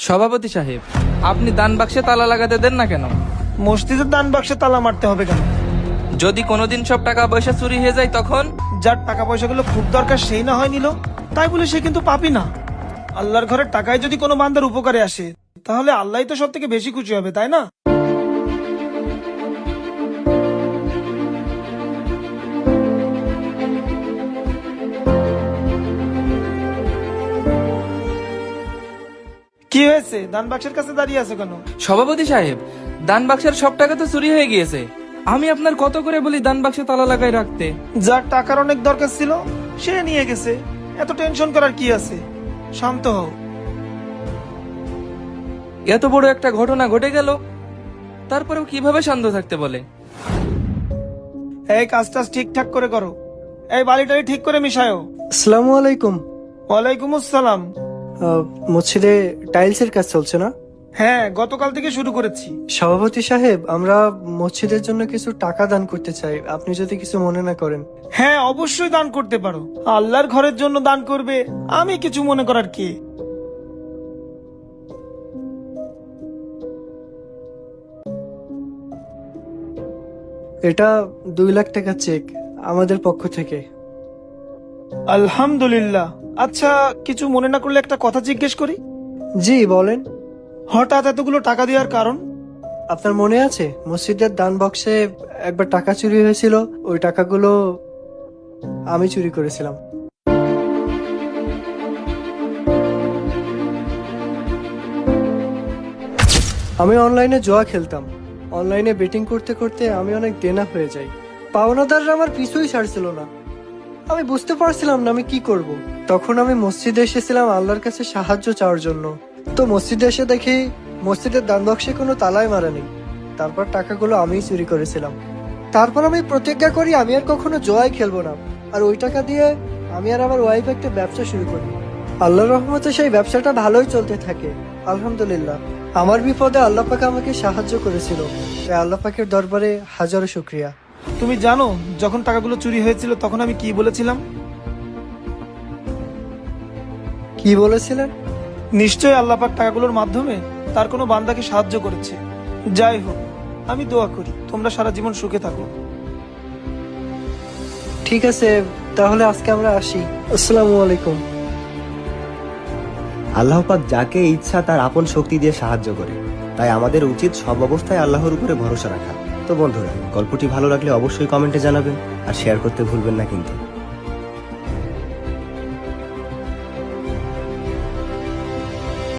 সভাপতি সাহেব, আপনি দান বাক্সে তালা লাগাতে দেন না কেন? মসজিদের দান বাক্সে তালা মারতে হবে কেন? যদি কোনোদিন সব টাকা পয়সা চুরি হয়ে যায় তখন? যার টাকা পয়সাগুলো খুব দরকার সেই না হয় নিল, তাই বলে সে কিন্তু পাপী না। আল্লাহর ঘরের টাকায় যদি কোনো বান্দার উপকারে আসে, তাহলে আল্লাহই তো সব থেকে বেশি খুশি হবে, তাই না? কি হয়েছে? দান বাক্সের কাছে দাঁড়িয়ে আছে কেন? সভাপতি সাহেব, দান বাক্সের সব টাকা তো চুরি হয়ে গিয়েছে। আমি আপনার কত করে বলি দান বাক্সে তালা লাগাই রাখতে। যার টাকার অনেক দরকার ছিল সে নিয়ে গেছে, এত টেনশন করার কি আছে? শান্ত হও। এত বড় একটা ঘটনা ঘটে গেল, তারপরেও কিভাবে শান্ত থাকতে বলে? এই কাজটা ঠিকঠাক করে করো। এই বালিটাই ঠিক করে মিশায়ও। আসসালামু আলাইকুম। ওয়ালাইকুম আসসালাম। মসজিদে টাইলসের কাজ চলছে না? হ্যাঁ, গতকাল থেকে শুরু করেছি। সভাপতি সাহেব, আমরা মসজিদের জন্য কিছু টাকা দান করতে চাই, আপনি যদি কিছু মনে না করেন। হ্যাঁ, অবশ্যই দান করতে পারো। আল্লাহর ঘরের জন্য দান করবে, আমি কিছু মনে করার কি? এটা 2 লাখ টাকা চেক আমাদের পক্ষ থেকে। আলহামদুলিল্লাহ। আচ্ছা, কিছু মনে না করলে একটা কথা জিজ্ঞেস করি? জি বলেন। হঠাৎ এতগুলো টাকা দেওয়ার কারণ? আপনার মনে আছে মসজিদের দান বক্সে একবার টাকা চুরি হয়েছিল? ওই টাকাগুলো আমি চুরি করেছিলাম। আমি অনলাইনে জুয়া খেলতাম। অনলাইনে বেটিং করতে করতে আমি অনেক দেনা হয়ে যাই। পাওনাদাররা আমার পিছুই ছাড়ছিল না। আমি বুঝতে পারছিলাম না আমি কি করব। তখন আমি মসজিদে এসেছিলাম আল্লাহর কাছে সাহায্য চাওয়ার জন্য। তো মসজিদে এসে দেখি মসজিদের দান বক্সে কোনো তালাই মারা নেই। তারপর টাকাগুলো আমিই চুরি করেছিলাম। তারপর আমি প্রতিজ্ঞা করি আমি আর কখনো জুয়াই খেলবো না। আর ওই টাকা দিয়ে আমি আর আমার ওয়াইফ একটা ব্যবসা শুরু করি। আল্লাহর রহমতে সেই ব্যবসাটা ভালোই চলতে থাকে, আলহামদুলিল্লাহ। আমার বিপদে আল্লাহ পাক আমাকে সাহায্য করেছিল, তাই আল্লাহ পাকের দরবারে হাজারো শুকরিয়া। তুমি জানো যখন টাকাগুলো চুরি হয়েছিল তখন আমি কি বলেছিলাম? কি বলেছিলেন? নিশ্চয়ই আল্লাহ পাক টাকাগুলোর মাধ্যমে তার কোনো বান্দাকে সাহায্য করেছে। যাই হোক, আমি দোয়া করি তোমরা সারা জীবন সুখে থাকো। ঠিক আছে, তাহলে আজকে আমরা আসি। আসসালামু আলাইকুম। আল্লাহ পাক যাকে ইচ্ছা তার আপন শক্তি দিয়ে সাহায্য করে, তাই আমাদের উচিত সব অবস্থায় আল্লাহর উপরে ভরসা রাখা। তো বন্ধুরা, গল্পটি ভালো লাগলে অবশ্যই কমেন্টে জানাবেন আর শেয়ার করতে ভুলবেন না কিন্তু।